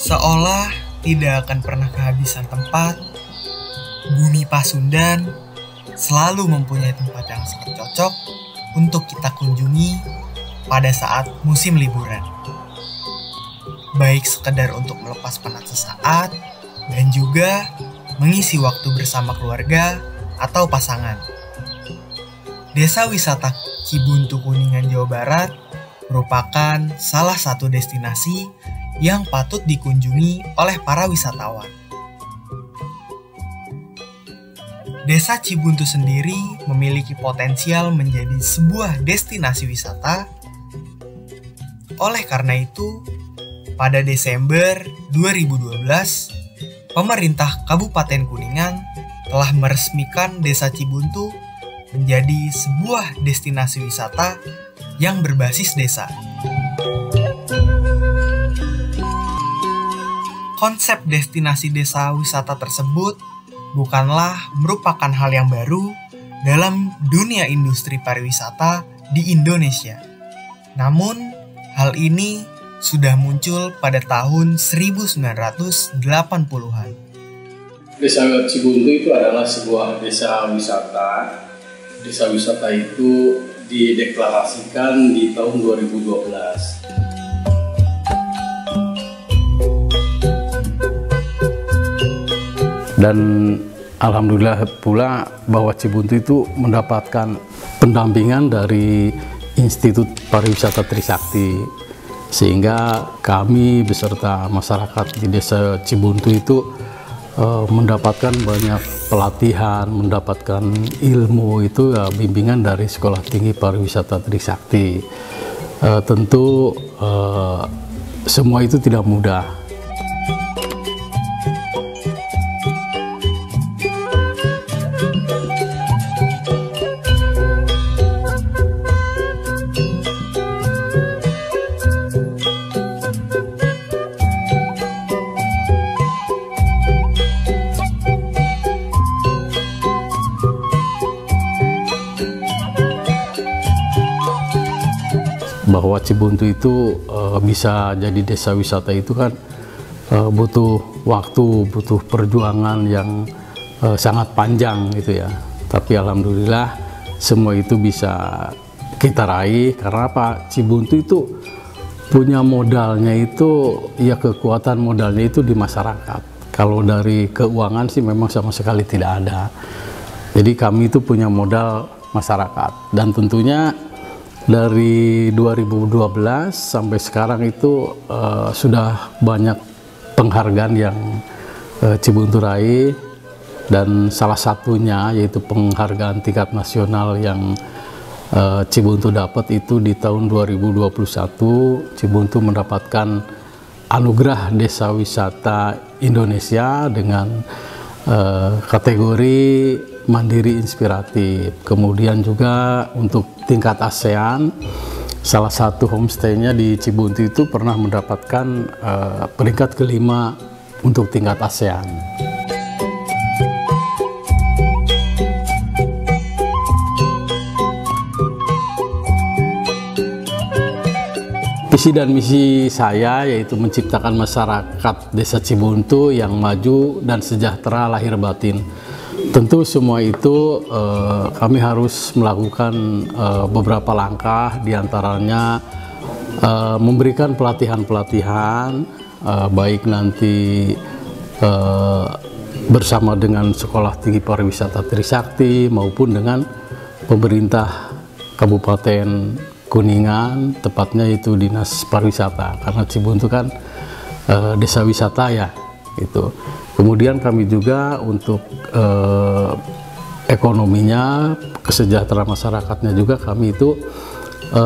Seolah tidak akan pernah kehabisan tempat, bumi Pasundan selalu mempunyai tempat yang sangat cocok untuk kita kunjungi pada saat musim liburan. Baik sekedar untuk melepas penat sesaat dan juga mengisi waktu bersama keluarga atau pasangan. Desa wisata Cibuntu Kuningan, Jawa Barat merupakan salah satu destinasi yang patut dikunjungi oleh para wisatawan. Desa Cibuntu sendiri memiliki potensial menjadi sebuah destinasi wisata. Oleh karena itu, pada Desember 2012, pemerintah Kabupaten Kuningan telah meresmikan Desa Cibuntu menjadi sebuah destinasi wisata yang berbasis desa. Konsep destinasi desa wisata tersebut bukanlah merupakan hal yang baru dalam dunia industri pariwisata di Indonesia. Namun, hal ini sudah muncul pada tahun 1980-an. Desa Cibuntu itu adalah sebuah desa wisata. Desa wisata itu dideklarasikan di tahun 2012. Dan alhamdulillah pula bahwa Cibuntu itu mendapatkan pendampingan dari Institut Pariwisata Trisakti, sehingga kami beserta masyarakat di Desa Cibuntu itu mendapatkan banyak pelatihan, mendapatkan ilmu itu bimbingan dari Sekolah Tinggi Pariwisata Trisakti. Tentu semua itu tidak mudah. Bahwa Cibuntu itu bisa jadi desa wisata itu kan butuh waktu, butuh perjuangan yang sangat panjang gitu ya. Tapi alhamdulillah semua itu bisa kita raih. Karena apa? Cibuntu itu punya modalnya itu, ya kekuatan modalnya itu di masyarakat. Kalau dari keuangan sih memang sama sekali tidak ada. Jadi kami itu punya modal masyarakat, dan tentunya dari 2012 sampai sekarang itu sudah banyak penghargaan yang Cibuntu raih, dan salah satunya yaitu penghargaan tingkat nasional yang Cibuntu dapat itu di tahun 2021. Cibuntu mendapatkan anugerah Desa Wisata Indonesia dengan kategori mandiri inspiratif. Kemudian juga untuk tingkat ASEAN, salah satu homestay-nya di Cibuntu itu pernah mendapatkan peringkat kelima untuk tingkat ASEAN. Visi dan misi saya yaitu menciptakan masyarakat Desa Cibuntu yang maju dan sejahtera lahir batin. Tentu semua itu kami harus melakukan beberapa langkah, diantaranya memberikan pelatihan-pelatihan, baik nanti bersama dengan Sekolah Tinggi Pariwisata Trisakti maupun dengan pemerintah Kabupaten Kuningan, tepatnya itu Dinas Pariwisata, karena Cibuntu kan desa wisata ya, gitu. Kemudian kami juga untuk ekonominya, kesejahteraan masyarakatnya juga kami itu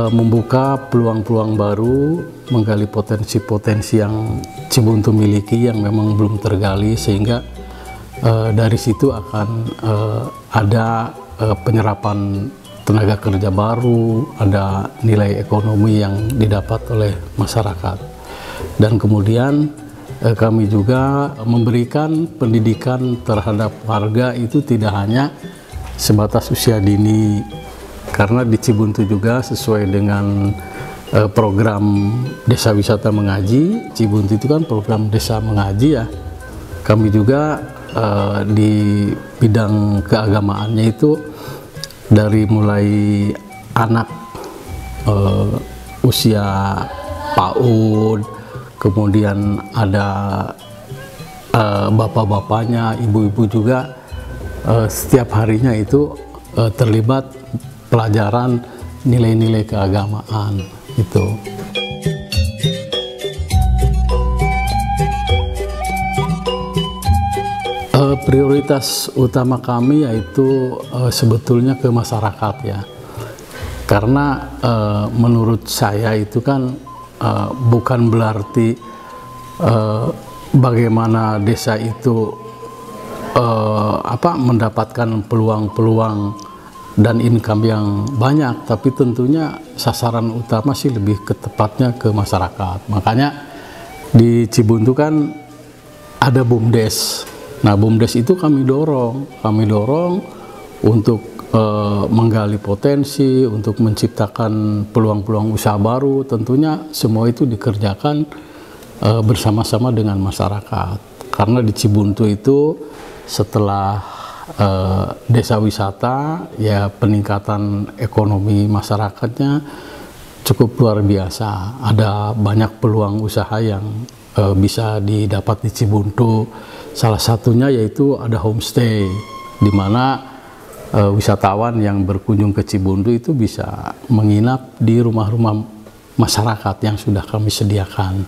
membuka peluang-peluang baru, menggali potensi-potensi yang Cibuntu miliki yang memang belum tergali, sehingga dari situ akan ada penyerapan tenaga kerja baru, ada nilai ekonomi yang didapat oleh masyarakat. Dan kemudian kami juga memberikan pendidikan terhadap warga itu tidak hanya sebatas usia dini, karena di Cibuntu juga sesuai dengan program Desa Wisata Mengaji. Cibuntu itu kan program desa mengaji ya. Kami juga di bidang keagamaannya itu dari mulai anak usia PAUD, kemudian ada bapak-bapaknya, ibu-ibu juga setiap harinya itu terlibat pelajaran nilai-nilai keagamaan itu. Prioritas utama kami yaitu sebetulnya ke masyarakat ya, karena menurut saya itu kan bukan berarti bagaimana desa itu mendapatkan peluang-peluang dan income yang banyak, tapi tentunya sasaran utama sih lebih tepatnya ke masyarakat. Makanya di Cibuntu kan ada BUMDes. Nah, BUMDes itu kami dorong untuk menggali potensi, untuk menciptakan peluang-peluang usaha baru. Tentunya semua itu dikerjakan bersama-sama dengan masyarakat. Karena di Cibuntu itu setelah desa wisata, ya peningkatan ekonomi masyarakatnya cukup luar biasa. Ada banyak peluang usaha yang bisa didapat di Cibuntu. Salah satunya yaitu ada homestay, di mana wisatawan yang berkunjung ke Cibuntu itu bisa menginap di rumah-rumah masyarakat yang sudah kami sediakan.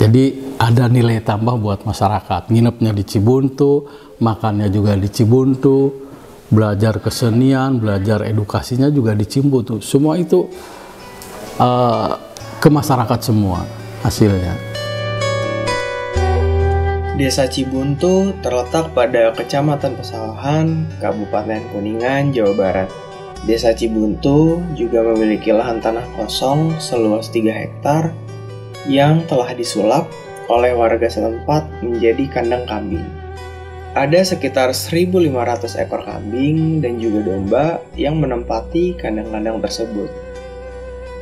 Jadi ada nilai tambah buat masyarakat, nginepnya di Cibuntu, makannya juga di Cibuntu, belajar kesenian, belajar edukasinya juga di Cibuntu. Semua itu ke masyarakat semua hasilnya. Desa Cibuntu terletak pada Kecamatan Pesawahan, Kabupaten Kuningan, Jawa Barat. Desa Cibuntu juga memiliki lahan tanah kosong seluas 3 hektar yang telah disulap oleh warga setempat menjadi kandang kambing. Ada sekitar 1.500 ekor kambing dan juga domba yang menempati kandang-kandang tersebut.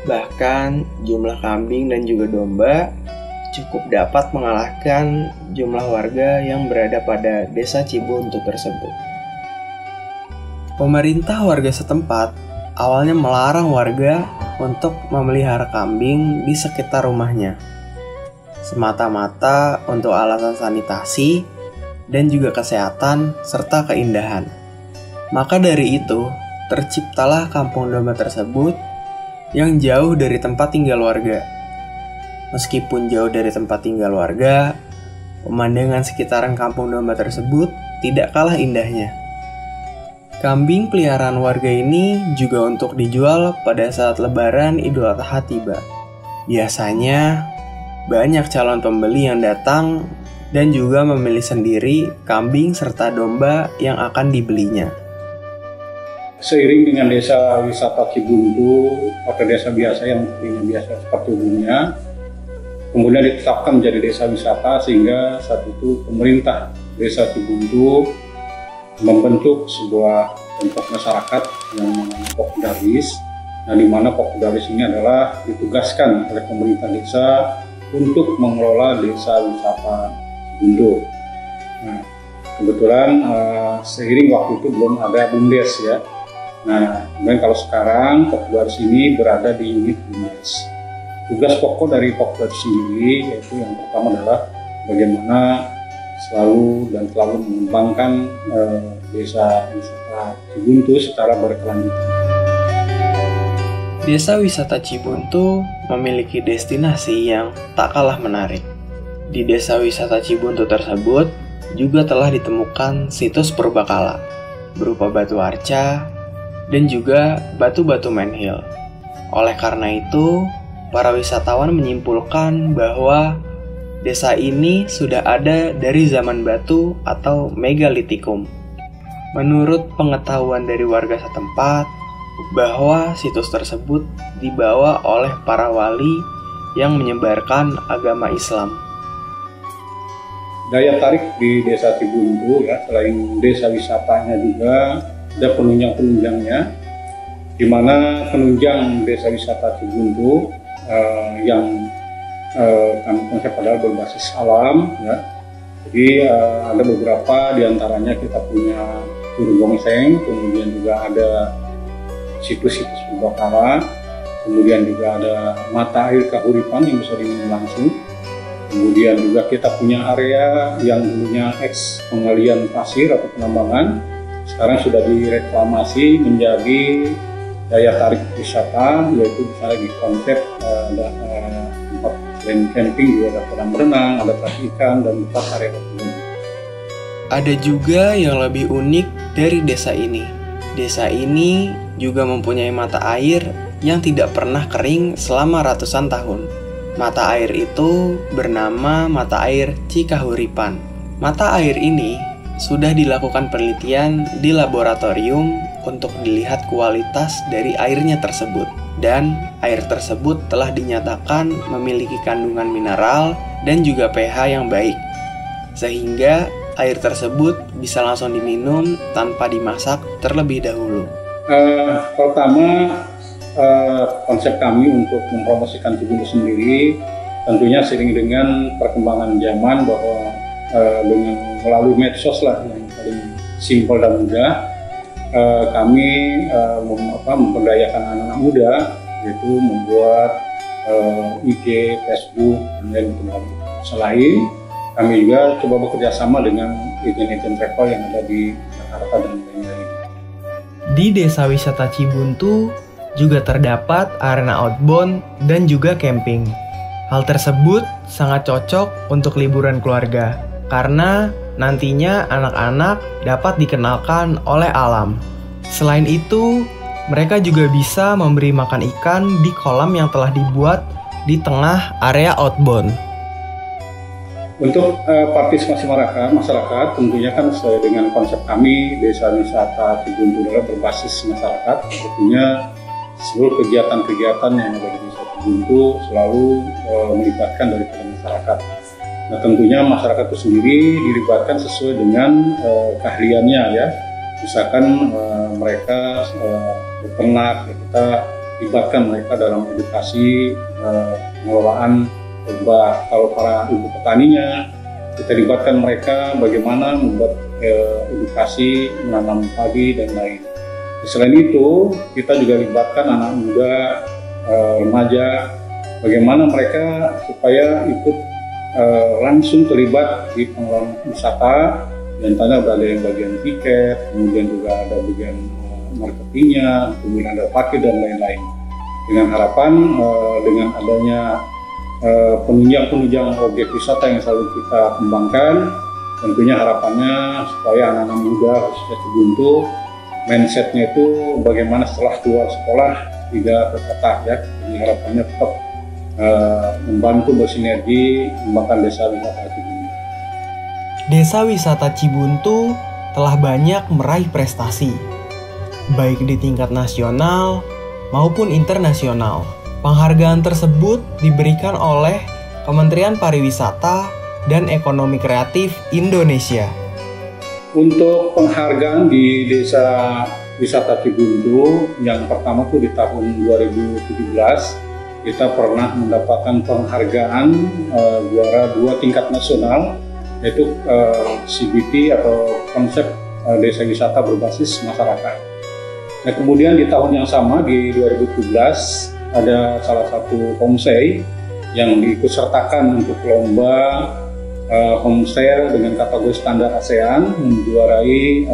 Bahkan jumlah kambing dan juga domba cukup dapat mengalahkan jumlah warga yang berada pada desa Cibuntu tersebut. Pemerintah warga setempat awalnya melarang warga untuk memelihara kambing di sekitar rumahnya, semata-mata untuk alasan sanitasi dan juga kesehatan serta keindahan. Maka dari itu, terciptalah kampung domba tersebut yang jauh dari tempat tinggal warga. Meskipun jauh dari tempat tinggal warga, pemandangan sekitaran kampung domba tersebut tidak kalah indahnya. Kambing peliharaan warga ini juga untuk dijual pada saat Lebaran Idul Adha tiba. Biasanya, banyak calon pembeli yang datang dan juga memilih sendiri kambing serta domba yang akan dibelinya. Seiring dengan desa wisata Cibuntu atau desa biasa yang biasa seperti umumnya, kemudian ditetapkan menjadi desa wisata, sehingga saat itu pemerintah desa Cibuntu membentuk sebuah kelompok masyarakat yang namanya Pokdaris, nah di mana Pokdaris ini adalah ditugaskan oleh pemerintah desa untuk mengelola desa wisata Cibuntu. Nah, kebetulan seiring waktu itu belum ada BUMDes ya. Nah, kemudian kalau sekarang Pokdaris ini berada di unit BUMDes. Tugas pokok dari Pokdaris sendiri yaitu yang pertama adalah bagaimana selalu mengembangkan desa wisata Cibuntu secara berkelanjutan. Desa wisata Cibuntu memiliki destinasi yang tak kalah menarik. Di desa wisata Cibuntu tersebut juga telah ditemukan situs purbakala berupa batu arca dan juga batu-batu menhil. Oleh karena itu, para wisatawan menyimpulkan bahwa desa ini sudah ada dari zaman batu atau megalitikum. Menurut pengetahuan dari warga setempat, bahwa situs tersebut dibawa oleh para wali yang menyebarkan agama Islam. Daya tarik di desa Cibuntu ya, selain desa wisatanya juga ada penunjang-penunjangnya, di mana penunjang desa wisata Cibuntu yang kami konsep adalah berbasis alam ya. Jadi ada beberapa diantaranya kita punya Curug Gongseng, kemudian juga ada situs-situs berbakara, kemudian juga ada mata air Kahuripan yang bisa diminum langsung. Kemudian juga kita punya area yang dulunya eks penggalian pasir atau penambangan, sekarang sudah direklamasi menjadi daya tarik wisata, yaitu misalnya di konsep ada tempat camping, juga ada kolam renang, ada tempat ikan, dan tempat area kebun. Ada juga yang lebih unik dari desa ini. Desa ini juga mempunyai mata air yang tidak pernah kering selama ratusan tahun. Mata air itu bernama Mata Air Cikahuripan. Mata air ini sudah dilakukan penelitian di laboratorium untuk dilihat kualitas dari airnya tersebut. Dan air tersebut telah dinyatakan memiliki kandungan mineral dan juga pH yang baik. Sehingga air tersebut bisa langsung diminum tanpa dimasak terlebih dahulu. Pertama, konsep kami untuk mempromosikan Cibuntu sendiri tentunya seiring dengan perkembangan zaman bahwa dengan melalui medsos lah yang paling simpel dan mudah, kami memperdayakan anak-anak muda, yaitu membuat IG, Facebook, dan lain sebagainya. Selain kami juga coba bekerja sama dengan agen-agen travel yang ada di Jakarta dan lain-lain. Di Desa Wisata Cibuntu juga terdapat arena outbound dan juga camping. Hal tersebut sangat cocok untuk liburan keluarga karena nantinya anak-anak dapat dikenalkan oleh alam. Selain itu, mereka juga bisa memberi makan ikan di kolam yang telah dibuat di tengah area outbound. Untuk partisipasi masyarakat tentunya kan sesuai dengan konsep kami, Desa Wisata Cibuntu adalah berbasis masyarakat. Tentunya seluruh kegiatan-kegiatan yang ada di Desa Cibuntu selalu melibatkan daripada masyarakat. Nah, tentunya masyarakat itu sendiri dilibatkan sesuai dengan keahliannya ya. Misalkan mereka beternak, ya kita libatkan mereka dalam edukasi pengelolaan lebah. Kalau para ibu petaninya, kita libatkan mereka bagaimana membuat edukasi menanam padi dan lain. Selain itu, kita juga libatkan anak muda, remaja, bagaimana mereka supaya ikut langsung terlibat di pengelolaan wisata. Dan tanya ada yang bagian tiket, kemudian juga ada bagian marketingnya, kemudian ada parkir dan lain-lain. Dengan harapan dengan adanya penunjang objek wisata yang selalu kita kembangkan, tentunya harapannya supaya anak-anak muda khususnya Cibuntu mindsetnya itu bagaimana setelah keluar sekolah tidak terkata ya. Jadi harapannya tetap membantu bersinergi mengembangkan desa wisata Cibuntu. Desa Wisata Cibuntu telah banyak meraih prestasi, baik di tingkat nasional maupun internasional. Penghargaan tersebut diberikan oleh Kementerian Pariwisata dan Ekonomi Kreatif Indonesia. Untuk penghargaan di Desa Wisata Cibuntu, yang pertama tuh di tahun 2017, kita pernah mendapatkan penghargaan juara 2 tingkat nasional, yaitu CBT atau konsep desa wisata berbasis masyarakat. Nah, kemudian di tahun yang sama di 2017 ada salah satu homestay yang diikutsertakan untuk lomba homestay dengan kategori standar ASEAN, menjuarai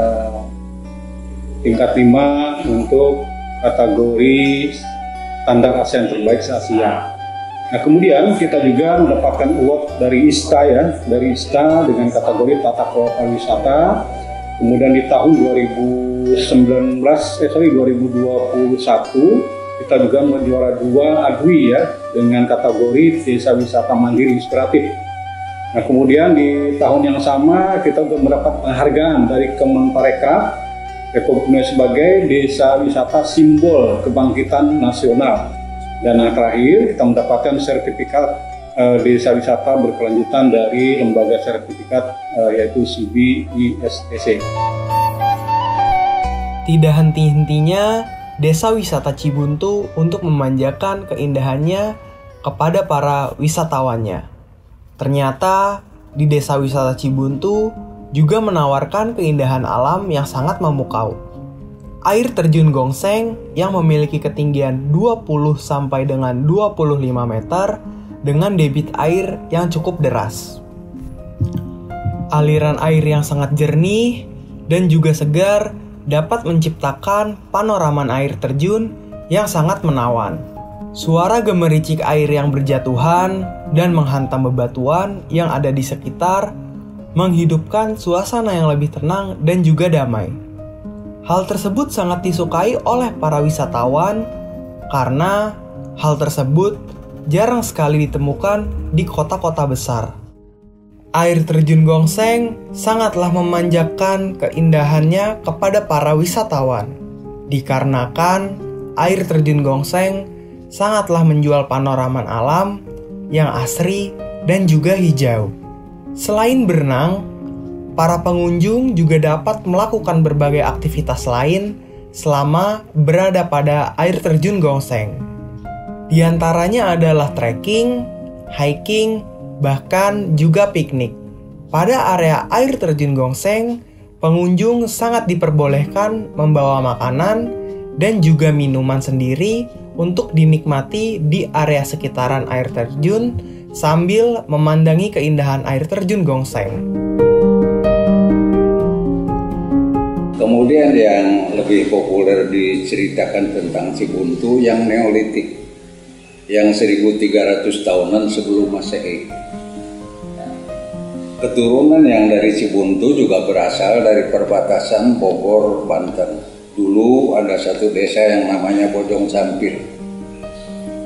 tingkat 5 untuk kategori standar ASEAN terbaik se-Asia. Nah, kemudian kita juga mendapatkan award dari ISTA ya, dari ISTA dengan kategori tata kelola pariwisata. Kemudian di tahun 2021 kita juga menjuara 2 ADWI ya dengan kategori desa wisata mandiri inspiratif. Nah, kemudian di tahun yang sama kita juga mendapat penghargaan dari Kemenparekraf Republik Indonesia sebagai desa wisata simbol kebangkitan nasional. Dan yang terakhir kita mendapatkan sertifikat desa wisata berkelanjutan dari lembaga sertifikat yaitu CBISTC. Tidak henti-hentinya Desa Wisata Cibuntu untuk memanjakan keindahannya kepada para wisatawannya. Ternyata di desa wisata Cibuntu juga menawarkan keindahan alam yang sangat memukau. Air terjun Gongseng yang memiliki ketinggian 20 sampai dengan 25 meter dengan debit air yang cukup deras. Aliran air yang sangat jernih dan juga segar dapat menciptakan panoraman air terjun yang sangat menawan. Suara gemericik air yang berjatuhan dan menghantam bebatuan yang ada di sekitar menghidupkan suasana yang lebih tenang dan juga damai. Hal tersebut sangat disukai oleh para wisatawan karena hal tersebut jarang sekali ditemukan di kota-kota besar. Air terjun Gongseng sangatlah memanjakan keindahannya kepada para wisatawan, dikarenakan air terjun Gongseng sangatlah menjual panoraman alam yang asri dan juga hijau. Selain berenang, para pengunjung juga dapat melakukan berbagai aktivitas lain selama berada pada air terjun Gongseng. Di antaranya adalah trekking, hiking, bahkan juga piknik. Pada area air terjun Gongseng, pengunjung sangat diperbolehkan membawa makanan dan juga minuman sendiri untuk dinikmati di area sekitaran air terjun sambil memandangi keindahan air terjun Gongseng. Kemudian yang lebih populer diceritakan tentang Cibuntu yang Neolitik, yang 1300 tahunan sebelum Masehi. Keturunan yang dari Cibuntu juga berasal dari perbatasan Bogor, Banten. Dulu ada satu desa yang namanya Bojong Sampir.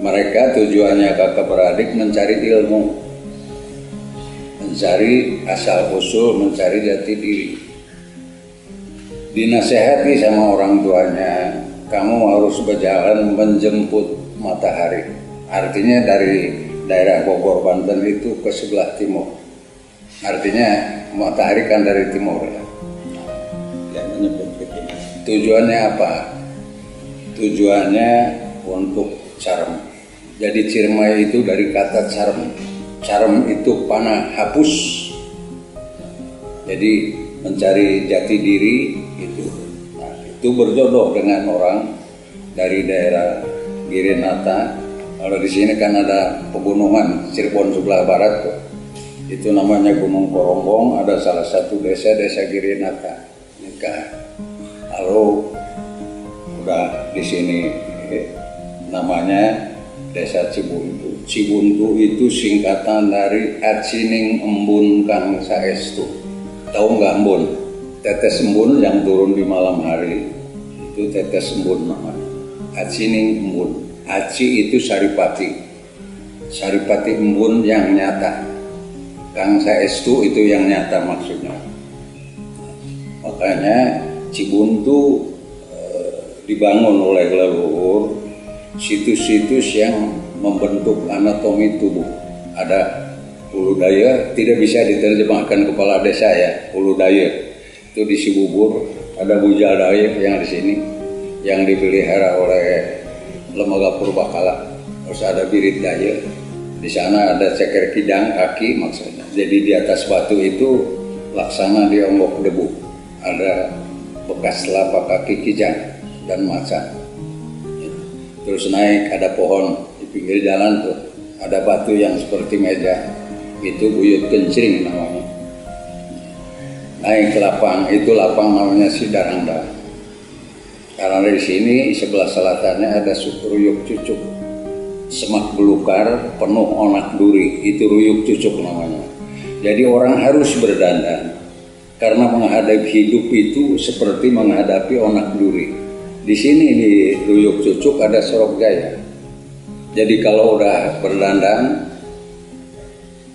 Mereka tujuannya kakak beradik mencari ilmu, mencari asal-usul, mencari jati diri. Dinasehati sama orang tuanya, kamu harus berjalan menjemput matahari. Artinya dari daerah Bogor, Banten itu ke sebelah timur. Artinya matahari kan dari timur ya. Yang menyebut begitu. Tujuannya apa? Tujuannya untuk carem. Jadi Ciremai itu dari kata carem. Carem itu panah, hapus. Jadi mencari jati diri itu. Nah, itu berjodoh dengan orang dari daerah Girinata. Kalau di sini kan ada pegunungan Cirebon sebelah barat tuh. Itu namanya Gunung Korongbong, ada salah satu desa Girinata. Nikah. Lalu udah di sini namanya Desa Cibuntu. Cibuntu itu singkatan dari Acining Embun Kang Saestu. Tahu nggak embun? Tetes embun yang turun di malam hari itu tetes embun namanya. Acining Embun. Aci itu saripati. Saripati embun yang nyata. Kang Saestu itu yang nyata maksudnya. Makanya Cibuntu dibangun oleh leluhur situs-situs yang membentuk anatomi tubuh. Ada Hulu Daya, tidak bisa diterjemahkan kepala desa ya. Hulu Daya itu di Cibubur, ada Bujal Daya yang di sini yang dipelihara oleh Lembaga Purbakala. Terus ada Birit Daya. Di sana ada ceker kidang kaki maksudnya. Jadi di atas batu itu laksana dionggok debu. Ada bekas telapak kaki kijang dan macan. Terus naik ada pohon di pinggir jalan tuh. Ada batu yang seperti meja. Itu Buyut Kencring namanya. Naik ke lapang, itu lapang namanya Sidaranda. Karena dari sini sebelah selatannya ada Ruyuk Cucuk. Semak belukar penuh onak duri, itu Ruyuk Cucuk namanya. Jadi orang harus berdandan karena menghadapi hidup itu seperti menghadapi onak duri. Di sini di Ruyuk Cucuk ada Sorok Jaya. Jadi kalau udah berdandan,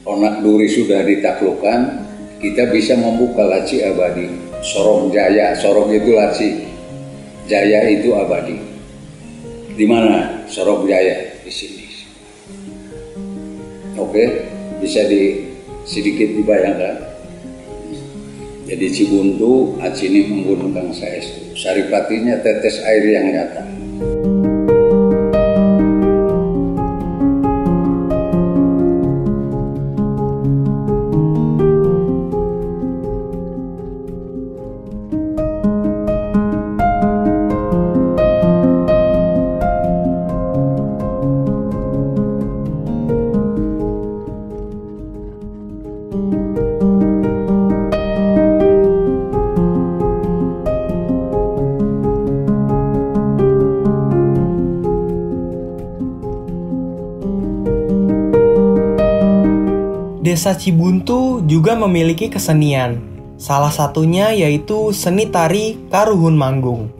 onak duri sudah ditaklukkan, kita bisa membuka laci abadi. Sorok Jaya, Sorok itu laci, Jaya itu abadi. Di mana Sorok Jaya? Di sini. Oke, bisa sedikit dibayangkan. Jadi Cibuntu, Acining Embun Kang Saestu. Saripatinya tetes air yang nyata. Desa Cibuntu juga memiliki kesenian. Salah satunya yaitu seni tari Karuhun Manggung.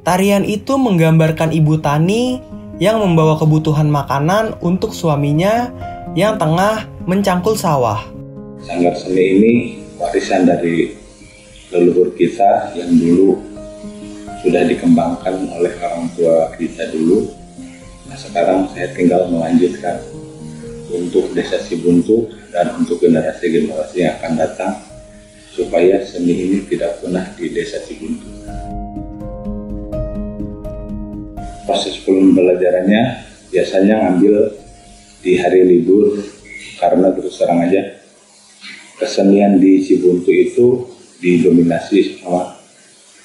Tarian itu menggambarkan ibu tani yang membawa kebutuhan makanan untuk suaminya yang tengah mencangkul sawah. Sanggar seni ini warisan dari leluhur kita yang dulu sudah dikembangkan oleh orang tua kita dulu. Nah, sekarang saya tinggal melanjutkan untuk Desa Cibuntu dan untuk generasi-generasi yang akan datang supaya seni ini tidak punah di Desa Cibuntu. Proses pembelajarannya biasanya ngambil di hari libur karena terus terang aja kesenian di Cibuntu itu didominasi sama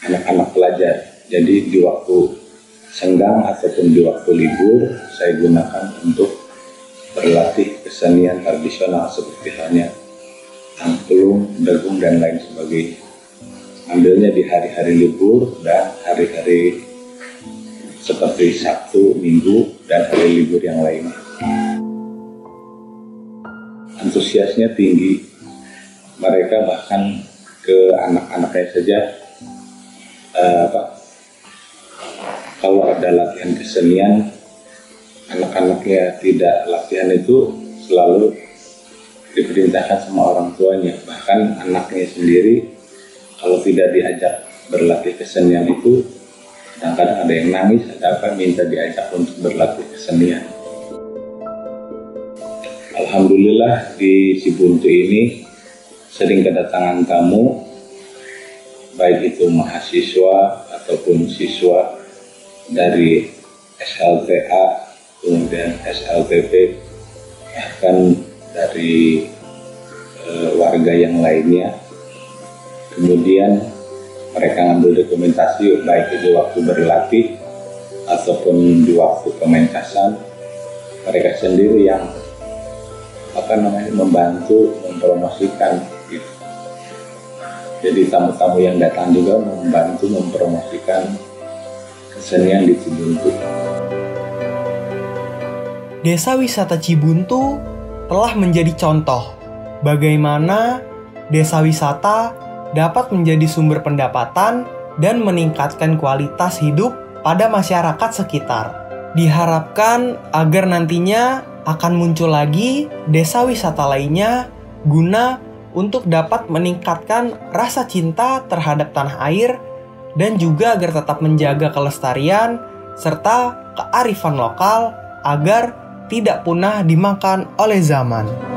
anak-anak pelajar. Jadi di waktu senggang ataupun di waktu libur saya gunakan untuk berlatih kesenian tradisional seperti halnya angklung, dagung, dan lain sebagainya. Ambilnya di hari-hari libur dan hari-hari seperti Sabtu, Minggu, dan hari libur yang lainnya. Antusiasnya tinggi. Mereka bahkan ke anak-anaknya saja kalau ada latihan kesenian, anak-anaknya tidak latihan itu selalu diperintahkan sama orang tuanya. Bahkan anaknya sendiri kalau tidak diajak berlatih kesenian itu kadang-kadang ada yang nangis, ada apa minta diajak untuk berlatih kesenian. Alhamdulillah di Cibuntu ini sering kedatangan tamu, baik itu mahasiswa ataupun siswa dari SLTA, kemudian SLTP, bahkan dari warga yang lainnya. Kemudian mereka ngambil dokumentasi baik itu waktu berlatih ataupun di waktu pementasan. Mereka sendiri yang membantu mempromosikan gitu. Jadi tamu-tamu yang datang juga membantu mempromosikan kesenian di Cibuntu. Desa wisata Cibuntu telah menjadi contoh bagaimana desa wisata dapat menjadi sumber pendapatan dan meningkatkan kualitas hidup pada masyarakat sekitar. Diharapkan agar nantinya akan muncul lagi desa wisata lainnya guna untuk dapat meningkatkan rasa cinta terhadap tanah air dan juga agar tetap menjaga kelestarian serta kearifan lokal agar tidak punah dimakan oleh zaman.